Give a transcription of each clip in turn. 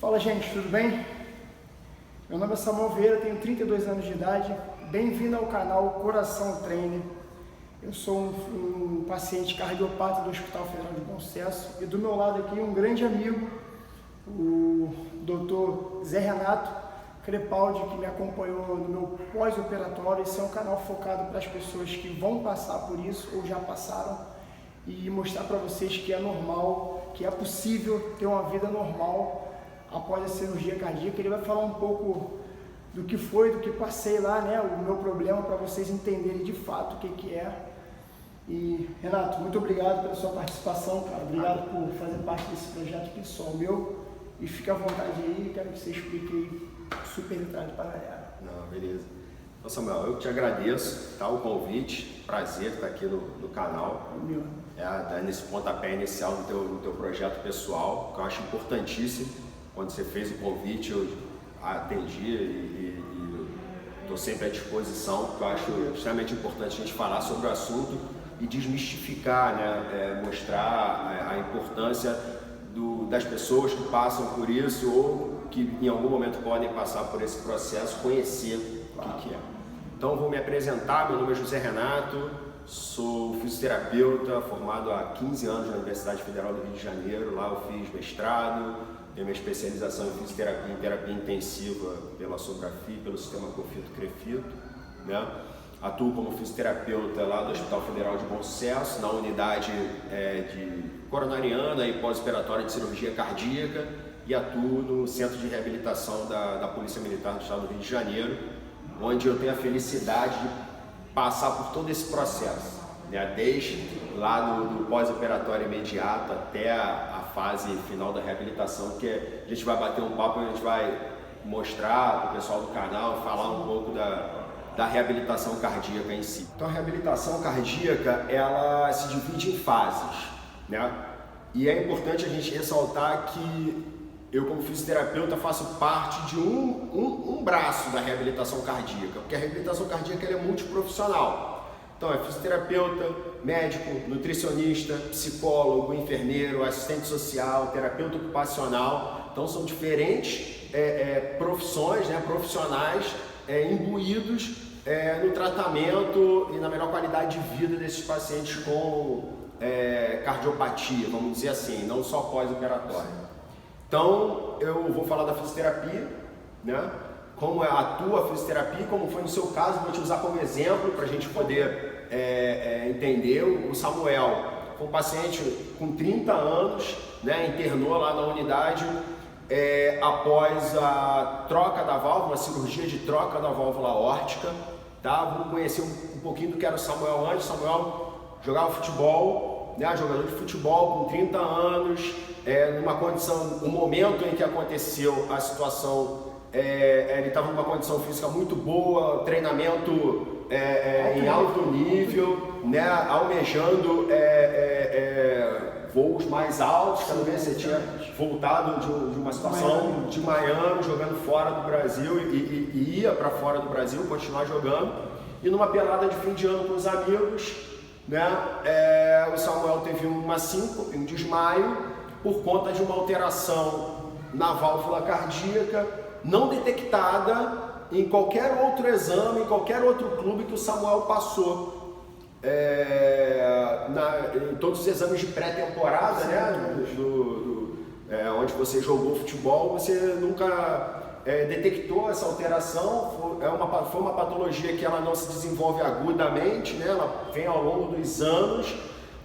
Fala, gente, tudo bem? Meu nome é Samuel Vieira, tenho 32 anos de idade. Bem-vindo ao canal Coração Trainer. Eu sou um paciente cardiopata do Hospital Federal de Bom Sucesso e do meu lado aqui um grande amigo, o Dr. Zé Renato Crepaldi, que me acompanhou no meu pós-operatório. Esse é um canal focado para as pessoas que vão passar por isso ou já passaram e mostrar para vocês que é normal, que é possível ter uma vida normal após a cirurgia cardíaca. Ele vai falar um pouco do que foi, do que passei lá, né, o meu problema, para vocês entenderem de fato o que é. E, Renato, muito obrigado pela sua participação, cara. Obrigado por fazer parte desse projeto pessoal meu. E fique à vontade aí, quero que você explique aí super detalhe para a galera. Não, beleza. Então, Samuel, eu te agradeço, tá, o convite, prazer estar aqui no canal. Nesse pontapé inicial do teu projeto pessoal, que eu acho importantíssimo. Quando você fez o convite, eu atendi e estou sempre à disposição, porque eu acho extremamente importante a gente falar sobre o assunto e desmistificar, né? Mostrar a importância das pessoas que passam por isso ou que em algum momento podem passar por esse processo, conhecer o que é. Então, vou me apresentar. Meu nome é José Renato, sou fisioterapeuta formado há 15 anos na Universidade Federal do Rio de Janeiro. Lá eu fiz mestrado, tenho minha especialização em fisioterapia e terapia intensiva pela Sobrafy, pelo sistema Confito-Crefito, né? Atuo como fisioterapeuta lá do Hospital Federal de Bom Sucesso, na unidade de coronariana e pós-operatória de cirurgia cardíaca, e atuo no Centro de Reabilitação da Polícia Militar do Estado do Rio de Janeiro, onde eu tenho a felicidade de passar por todo esse processo, né? Desde lá do pós-operatório imediato até a fase final da reabilitação, que a gente vai bater um papo, a gente vai mostrar para o pessoal do canal, falar um pouco da reabilitação cardíaca em si. Então, a reabilitação cardíaca, ela se divide em fases, né? E é importante a gente ressaltar que eu, como fisioterapeuta, faço parte de um braço da reabilitação cardíaca, porque a reabilitação cardíaca ela é multiprofissional. Então, é fisioterapeuta, médico, nutricionista, psicólogo, enfermeiro, assistente social, terapeuta ocupacional. Então, são diferentes profissões, né, profissionais imbuídos no tratamento e na melhor qualidade de vida desses pacientes com cardiopatia, vamos dizer assim, não só pós-operatório. Então, eu vou falar da fisioterapia, né? Como atua a fisioterapia, como foi no seu caso, vou te usar como exemplo para a gente poder entender. O Samuel foi um paciente com 30 anos, né? Internou lá na unidade após a troca da válvula, a cirurgia de troca da válvula aórtica. Tá? Vamos conhecer um pouquinho do que era o Samuel antes. O Samuel jogava futebol, né? Jogador de futebol com 30 anos, numa condição, no momento em que aconteceu a situação, ele estava numa condição física muito boa, treinamento em alto nível, né? Almejando voos mais altos. Cada vez você tinha voltado de uma situação de Miami, jogando fora do Brasil e ia para fora do Brasil continuar jogando. E numa pelada de fim de ano com os amigos, né? O Samuel teve uma síncope, um desmaio, por conta de uma alteração na válvula cardíaca não detectada em qualquer outro exame, em qualquer outro clube que o Samuel passou, em todos os exames de pré-temporada, né? Onde você jogou futebol, você nunca detectou essa alteração. Foi uma patologia que ela não se desenvolve agudamente, né? Ela vem ao longo dos anos.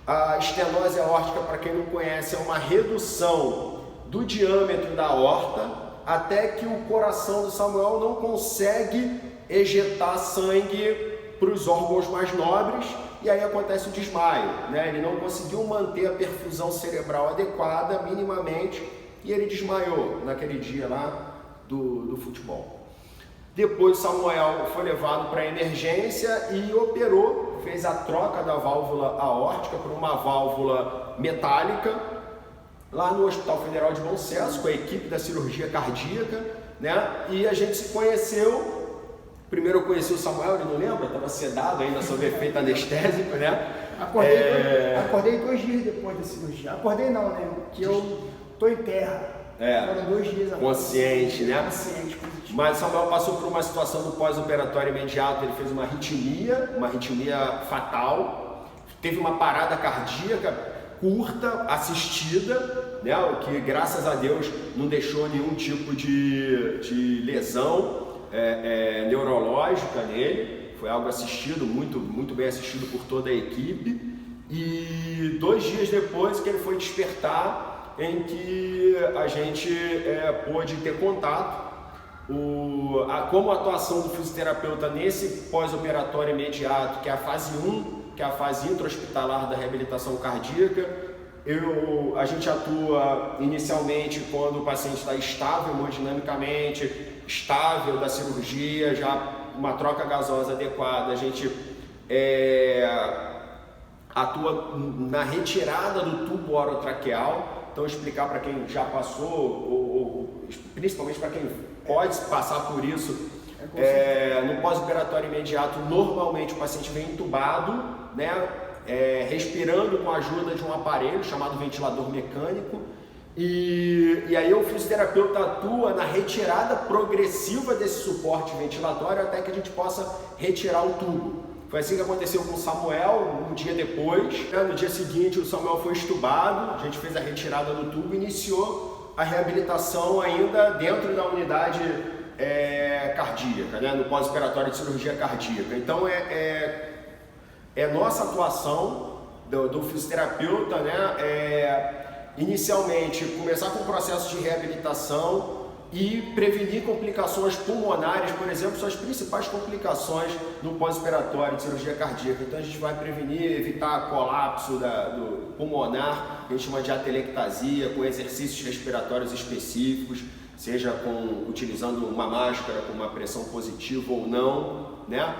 A estenose aórtica, para quem não conhece, é uma redução do diâmetro da aorta, até que o coração do Samuel não consegue ejetar sangue para os órgãos mais nobres, e aí acontece o desmaio, né? Ele não conseguiu manter a perfusão cerebral adequada minimamente e ele desmaiou naquele dia lá do futebol. Depois o Samuel foi levado para a emergência e operou, fez a troca da válvula aórtica por uma válvula metálica, lá no Hospital Federal de Bom Sucesso, com a equipe da cirurgia cardíaca, né? E a gente se conheceu. Primeiro eu conheci o Samuel, ele não lembra? Estava sedado ainda sob efeito anestésico, né? Acordei 2 dias depois da cirurgia. Acordei não, né? Que tô em terra. Foram 2 dias consciente, né? Consciente, positivo. Mas Samuel passou por uma situação do pós-operatório imediato, ele fez uma arritmia fatal, teve uma parada cardíaca curta, assistida, né? O que graças a Deus não deixou nenhum tipo de lesão neurológica nele, foi algo assistido, muito bem assistido por toda a equipe. E 2 dias depois que ele foi despertar, em que a gente pôde ter contato como a atuação do fisioterapeuta nesse pós-operatório imediato, que é a fase 1, que é a fase intra-hospitalar da reabilitação cardíaca. A gente atua inicialmente quando o paciente está estável hemodinamicamente, estável da cirurgia, já uma troca gasosa adequada. A gente atua na retirada do tubo orotraqueal. Então, explicar para quem já passou, ou principalmente para quem pode passar por isso, no pós-operatório imediato, normalmente o paciente vem entubado, né, respirando com a ajuda de um aparelho chamado ventilador mecânico, e aí o fisioterapeuta atua na retirada progressiva desse suporte ventilatório até que a gente possa retirar o tubo. Foi assim que aconteceu com o Samuel, um dia depois. No dia seguinte, o Samuel foi estubado, a gente fez a retirada do tubo e iniciou a reabilitação ainda dentro da unidade cardíaca, né? No pós-operatório de cirurgia cardíaca. Então, nossa atuação do fisioterapeuta, né? Inicialmente, começar com o processo de reabilitação e prevenir complicações pulmonares, por exemplo, são as principais complicações no pós-operatório de cirurgia cardíaca. Então a gente vai prevenir, evitar colapso do pulmonar, que a gente chama de atelectasia, com exercícios respiratórios específicos, seja utilizando uma máscara com uma pressão positiva ou não, né?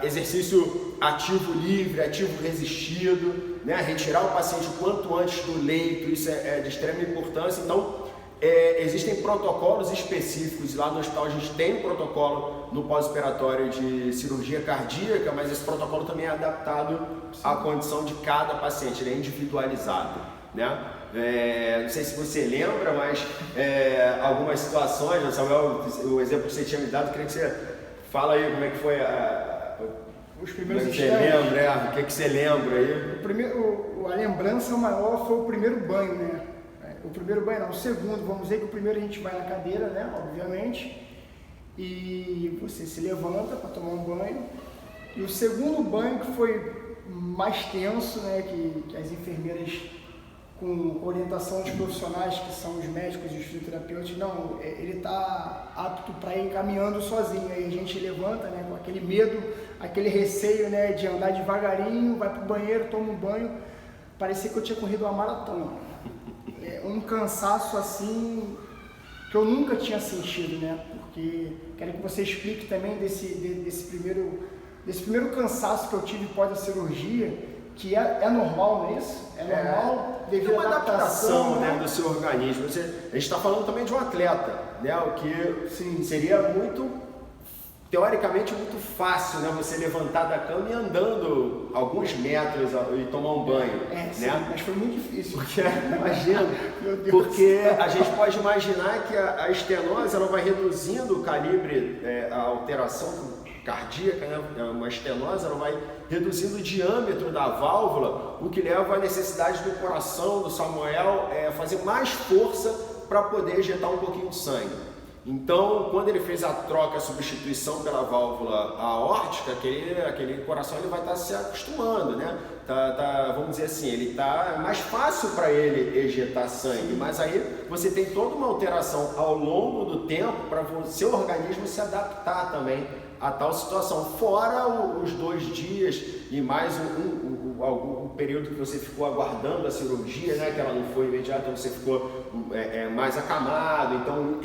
Exercício ativo livre, ativo resistido, né? Retirar o paciente o quanto antes do leito, isso é de extrema importância. Então, existem protocolos específicos, lá no hospital a gente tem um protocolo no pós-operatório de cirurgia cardíaca, mas esse protocolo também é adaptado à condição de cada paciente, ele é individualizado, né? Não sei se você lembra, mas algumas situações, Samuel, o exemplo que você tinha me dado, queria que você fala aí como é que foi os primeiros instantes. Você lembra, o que você lembra aí? A lembrança maior foi o primeiro banho, né? O primeiro banho não, o segundo, vamos dizer que o primeiro a gente vai na cadeira, né, obviamente, e você se levanta para tomar um banho, e o segundo banho que foi mais tenso, né, que as enfermeiras com orientação dos profissionais, que são os médicos e os fisioterapeutas, não, ele está apto para ir caminhando sozinho, aí a gente levanta, né, com aquele medo, aquele receio, né, de andar devagarinho, vai para o banheiro, toma um banho, parecia que eu tinha corrido uma maratona. Um cansaço assim que eu nunca tinha sentido, né? Porque quero que você explique também desse primeiro cansaço que eu tive pós a cirurgia, que é normal, não é isso? É normal devido à adaptação, né, do seu organismo. A gente está falando também de um atleta, né? O que seria teoricamente muito fácil, né? Você levantar da cama e andando alguns metros e tomar um banho, né? Sim, mas foi muito difícil. Imagina, porque a gente pode imaginar que a estenose ela vai reduzindo o calibre, a alteração cardíaca, né? Uma estenose ela vai reduzindo o diâmetro da válvula, o que leva à necessidade do coração do Samuel fazer mais força para poder ejetar um pouquinho de sangue. Então, quando ele fez a troca, a substituição pela válvula aórtica, aquele coração ele vai estar se acostumando, né? Vamos dizer assim, ele tá mais fácil para ele ejetar sangue, mas aí você tem toda uma alteração ao longo do tempo para o seu organismo se adaptar também a tal situação. Fora os 2 dias e mais o período que você ficou aguardando a cirurgia, né, que ela não foi imediata, então você ficou mais acamado. Então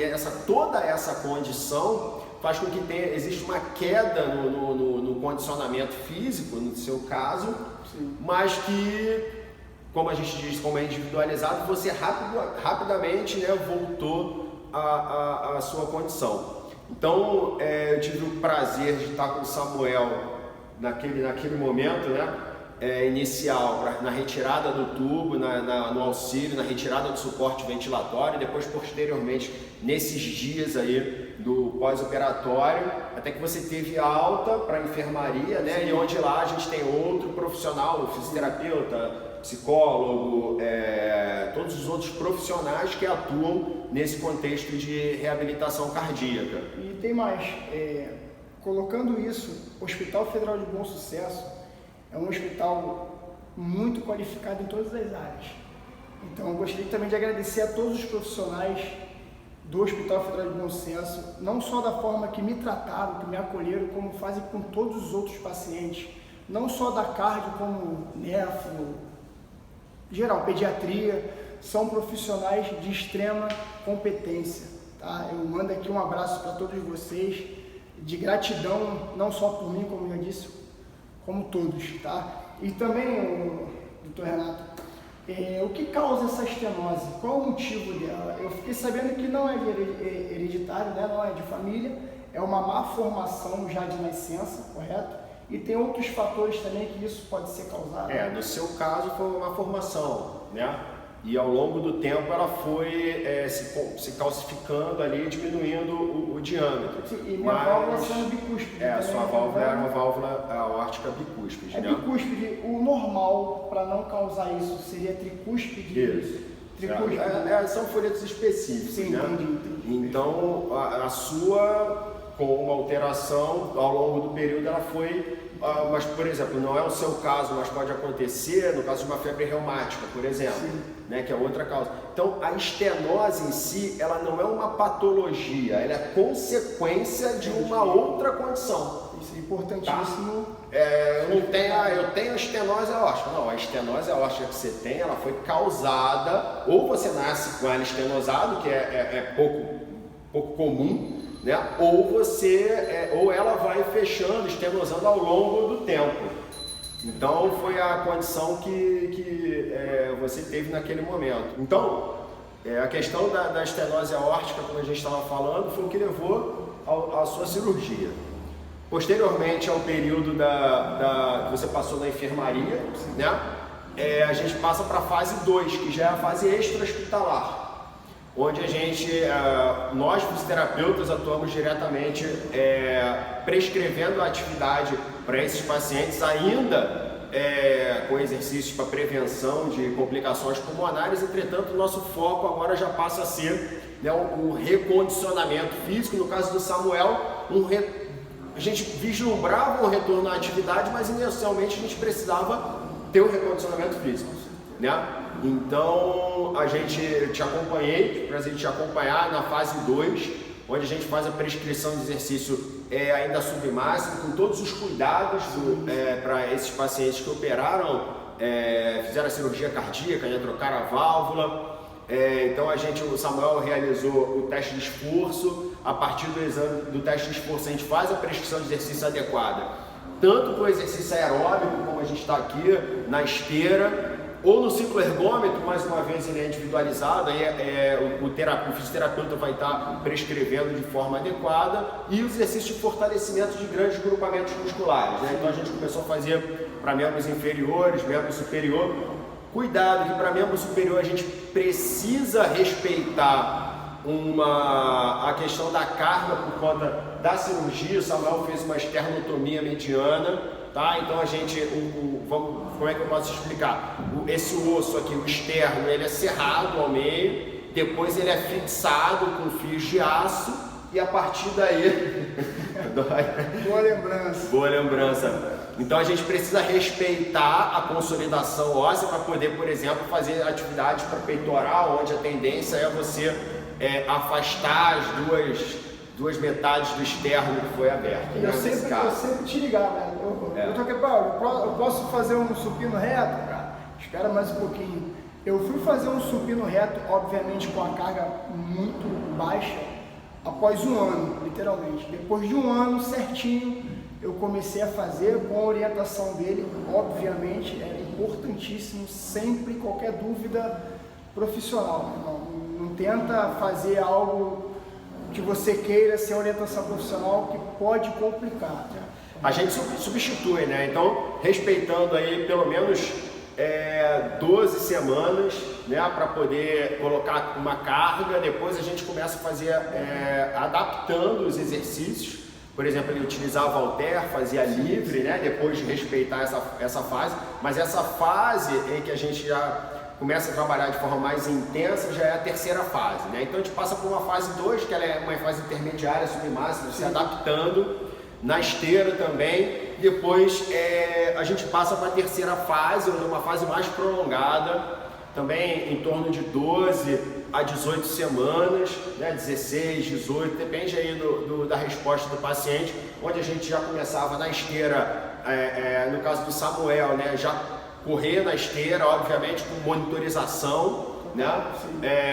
toda essa condição faz com que existe uma queda no condicionamento físico, no seu caso, sim, mas que, como a gente diz, como é individualizado, você rapidamente, né, voltou à sua condição. Então eu tive o prazer de estar com o Samuel naquele momento, né? inicial na retirada do tubo, no auxílio, na retirada do suporte ventilatório, e depois posteriormente nesses dias aí do pós-operatório, até que você teve alta para a enfermaria, né? E onde lá a gente tem outro profissional, fisioterapeuta, psicólogo, todos os outros profissionais que atuam nesse contexto de reabilitação cardíaca. E tem mais, colocando isso, o Hospital Federal de Bom Sucesso é um hospital muito qualificado em todas as áreas. Então eu gostaria também de agradecer a todos os profissionais do Hospital Federal de Bom Sucesso, não só da forma que me trataram, que me acolheram, como fazem com todos os outros pacientes, não só da cardio, como nefro, geral, pediatria, são profissionais de extrema competência. Tá? Eu mando aqui um abraço para todos vocês, de gratidão, não só por mim, como eu já disse, como todos. Tá? E também, doutor Renato, o que causa essa estenose? Qual o motivo dela? Eu fiquei sabendo que não é hereditário, né? Não é de família, é uma má formação já de nascença, correto? E tem outros fatores também que isso pode ser causado. No seu caso foi uma formação, né? E ao longo do tempo ela foi se calcificando ali, diminuindo o diâmetro. Sim, e minha válvula sendo bicúspide. A sua válvula era uma válvula aórtica bicúspide. Né? Bicúspide, o normal para não causar isso seria tricúspide? Isso. Tricúspide. São folhetos específicos. Sim, né? entendi. Então a sua, com uma alteração ao longo do período, ela foi, mas por exemplo, não é o seu caso, mas pode acontecer no caso de uma febre reumática, por exemplo, né, que é outra causa. Então a estenose em si, ela não é uma patologia, ela é consequência de uma outra condição. Isso é importantíssimo. Tá? Eu tenho estenose aórtica. Não, a estenose aórtica que você tem, ela foi causada, ou você nasce com ela estenosado, que é pouco comum, né? Ou ela vai fechando, estenosando ao longo do tempo. Então foi a condição que você teve naquele momento. Então a questão da estenose aórtica, como a gente estava falando, foi o que levou à sua cirurgia. Posteriormente ao período que você passou na enfermaria, né? A gente passa para a fase 2, que já é a fase extra-hospitalar, onde nós fisioterapeutas atuamos diretamente prescrevendo a atividade para esses pacientes, ainda com exercícios para prevenção de complicações pulmonares. Entretanto, o nosso foco agora já passa a ser, né, o recondicionamento físico. No caso do Samuel, a gente vislumbrava um retorno à atividade, mas inicialmente a gente precisava ter um recondicionamento físico, né? Então, te acompanhei, prazer em te acompanhar na fase 2, onde a gente faz a prescrição de exercício ainda submáximo, com todos os cuidados para esses pacientes que operaram, fizeram a cirurgia cardíaca, né, trocaram a válvula. Então o Samuel realizou o teste de esforço. A partir do exame do teste de esforço, a gente faz a prescrição de exercício adequada, tanto para o exercício aeróbico, como a gente está aqui, na esteira, ou no ciclo ergômetro. Mais uma vez ele é individualizado, aí o fisioterapeuta vai estar prescrevendo de forma adequada, e os exercícios de fortalecimento de grandes grupamentos musculares, né? Então a gente começou a fazer para membros inferiores, membro superior. Cuidado que para membro superior a gente precisa respeitar a questão da carga por conta da cirurgia. O Samuel fez uma esternotomia mediana, tá? Então como é que eu posso explicar? Esse osso aqui, o externo, ele é serrado ao meio, depois ele é fixado com fios de aço, e a partir daí... Boa lembrança. Então a gente precisa respeitar a consolidação óssea para poder, por exemplo, fazer atividades para peitoral, onde a tendência é você afastar as duas metades do externo que foi aberto. Eu sempre te ligava, né? Eu tô aqui, Paulo, eu posso fazer um supino reto, cara? Espera mais um pouquinho. Eu fui fazer um supino reto, obviamente com a carga muito baixa, após um ano, literalmente. Depois de um ano certinho, eu comecei a fazer com a orientação dele. Obviamente, é importantíssimo, sempre, qualquer dúvida profissional. Não tenta fazer algo que você queira sem orientação profissional, que pode complicar. A gente substitui, né? Então, respeitando aí pelo menos 12 semanas, né, para poder colocar uma carga. Depois a gente começa a fazer adaptando os exercícios. Por exemplo, ele utilizava halter, fazia livre, né, depois de respeitar essa fase. Mas essa fase em que a gente já começa a trabalhar de forma mais intensa já é a terceira fase, né? Então a gente passa por uma fase 2, que ela é uma fase intermediária, submáxima, se adaptando na esteira também. Depois a gente passa para a terceira fase, uma fase mais prolongada, também em torno de 12 a 18 semanas, né? 16, 18, depende aí da resposta do paciente, onde a gente já começava na esteira, no caso do Samuel, né? Já correr na esteira, obviamente com monitorização, né?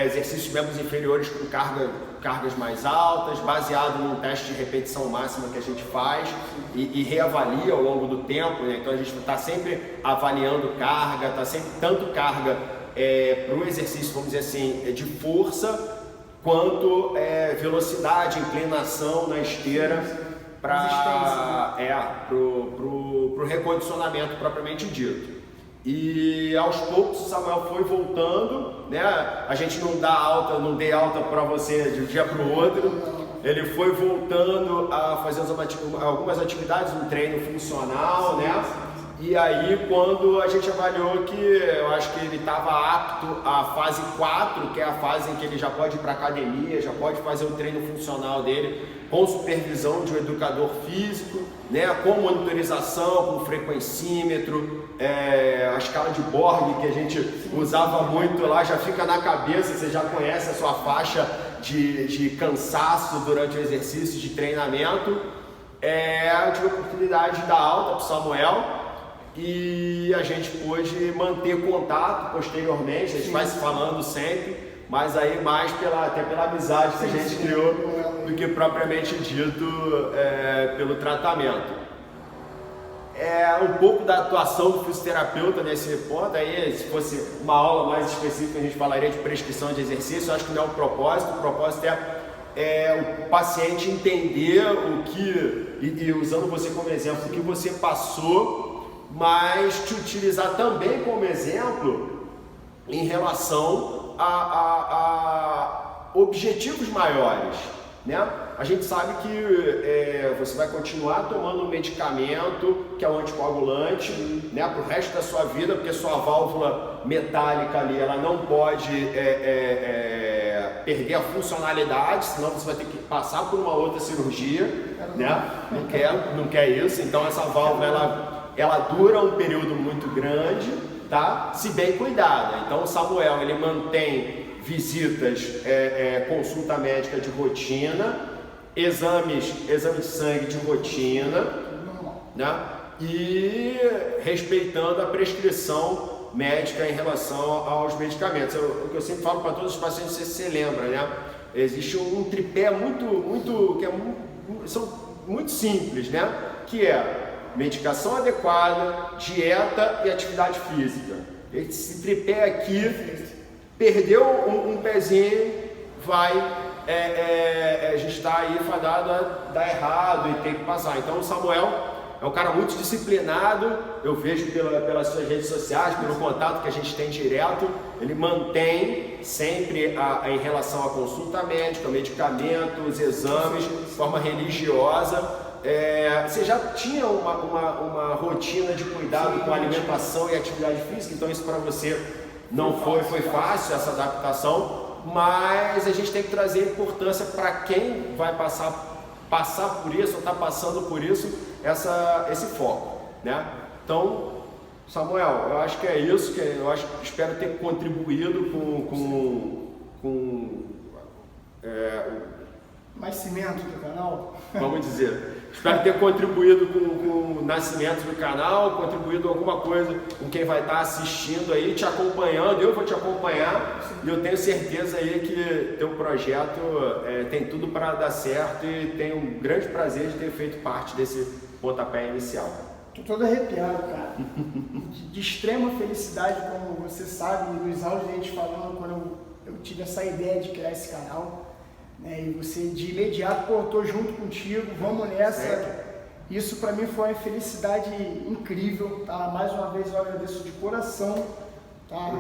Exercícios de membros inferiores com cargas mais altas, baseado num teste de repetição máxima que a gente faz e reavalia ao longo do tempo, né? Então a gente está sempre avaliando carga, está sempre tanto carga para o exercício, vamos dizer assim, de força, quanto velocidade, inclinação na esteira para o recondicionamento propriamente dito. E aos poucos o Samuel foi voltando, né? A gente não dei alta para você de um dia para o outro. Ele foi voltando a fazer algumas atividades, um treino funcional, né? E aí quando a gente avaliou que eu acho que ele estava apto à fase 4, que é a fase em que ele já pode ir para academia, já pode fazer o treino funcional dele com supervisão de um educador físico, né, com monitorização, com frequencímetro, a escala de Borg que a gente usava muito lá, já fica na cabeça, você já conhece a sua faixa de cansaço durante o exercício de treinamento. Eu tive a oportunidade de dar alta para o Samuel e a gente pôde manter contato posteriormente, a gente vai se falando sempre, mas aí mais até pela amizade que a gente criou do que propriamente dito pelo tratamento. Um pouco da atuação do fisioterapeuta nesse ponto, aí se fosse uma aula mais específica a gente falaria de prescrição de exercício. Eu acho que não é o propósito é o paciente entender o que, e usando você como exemplo, o que você passou, mas te utilizar também como exemplo em relação a objetivos maiores, né? A gente sabe que você vai continuar tomando um medicamento que é um anticoagulante, né, para o resto da sua vida, porque sua válvula metálica ali ela não pode perder a funcionalidade, senão você vai ter que passar por uma outra cirurgia, né? Não quer isso. Então essa válvula ela dura um período muito grande, tá? Se bem cuidada. Então o Samuel ele mantém visitas, consulta médica de rotina, exames de sangue de rotina, né? E respeitando a prescrição médica em relação aos medicamentos. O que eu sempre falo para todos os pacientes, não sei se você lembra, né? Existe um tripé são muito simples, né? Que é medicação adequada, dieta e atividade física. Esse tripé aqui, perdeu um pezinho, a gente está aí fadado a dar errado e tem que passar. Então o Samuel é um cara muito disciplinado, eu vejo pelas suas redes sociais, pelo contato que a gente tem direto, ele mantém sempre em relação à consulta médica, medicamentos, exames, de forma religiosa. Você já tinha uma rotina de cuidado com alimentação e atividade física, então isso para você não foi fácil essa adaptação, mas a gente tem que trazer importância para quem vai passar por isso ou está passando por isso, esse foco, né? Então, Samuel, eu acho que é isso, espero ter contribuído com mais cimento do canal. Vamos dizer. Espero ter contribuído com o nascimento do canal, contribuído alguma coisa com quem vai estar assistindo aí, te acompanhando. Eu vou te acompanhar e eu tenho certeza aí que teu projeto tem tudo para dar certo e tenho um grande prazer de ter feito parte desse pontapé inicial. Estou todo arrepiado, cara. De extrema felicidade, como você sabe, nos áudios a gente falando quando eu tive essa ideia de criar esse canal. E você de imediato, tô junto contigo, vamos nessa. Isso para mim foi uma felicidade incrível, tá? Mais uma vez eu agradeço de coração, tá?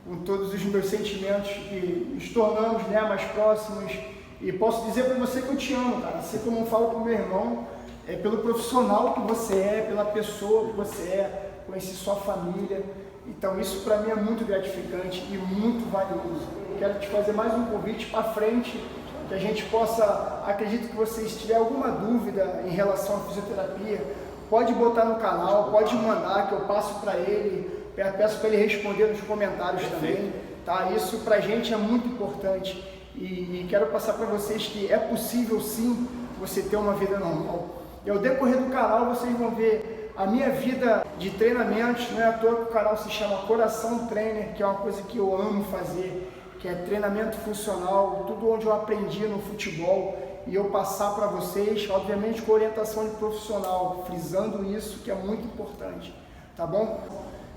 Com todos os meus sentimentos que nos tornamos, né, mais próximos. E posso dizer para você que eu te amo, cara. Assim como eu falo para o meu irmão, é pelo profissional que você é, pela pessoa que você é, conhecer sua família. Então isso para mim é muito gratificante e muito valioso. Quero te fazer mais um convite para frente, que a gente possa, acredito que você, se tiver alguma dúvida em relação à fisioterapia, pode botar no canal, pode mandar que eu passo para ele, peço para ele responder nos comentários também, tá? Isso pra gente é muito importante e quero passar para vocês que é possível sim você ter uma vida normal. E ao decorrer do canal vocês vão ver a minha vida de treinamentos, não é à toa que o canal se chama Coração Trainer, que é uma coisa que eu amo fazer, que é treinamento funcional, tudo onde eu aprendi no futebol e eu passar para vocês, obviamente com orientação de profissional, frisando isso que é muito importante, tá bom?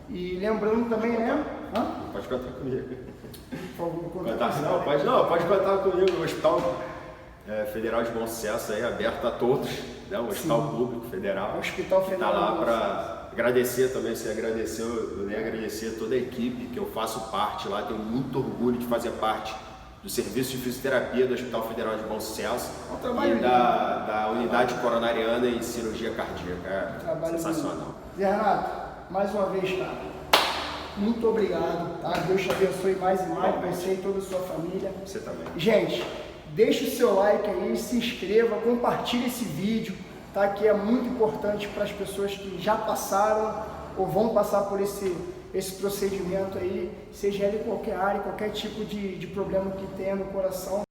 E lembrando também, né? Pode contar comigo. Por favor, pode contar comigo. O Hospital Federal de Bom Sucesso aí, aberto a todos, né? O Hospital Público Federal. O Hospital Federal. Está lá para agradecer também, você agradeceu, eu nem agradecer toda a equipe que eu faço parte lá, tenho muito orgulho de fazer parte do Serviço de Fisioterapia do Hospital Federal de Bom Sucesso e da Unidade Coronariana e Cirurgia Cardíaca. Sensacional. Zé Renato, mais uma vez, cara, muito obrigado, tá? Deus te abençoe mais e mais, você e toda a sua família. Você também. Gente, deixe o seu like aí, se inscreva, compartilhe esse vídeo, tá? Que é muito importante para as pessoas que já passaram ou vão passar por esse procedimento aí, seja ele em qualquer área, qualquer tipo de problema que tenha no coração.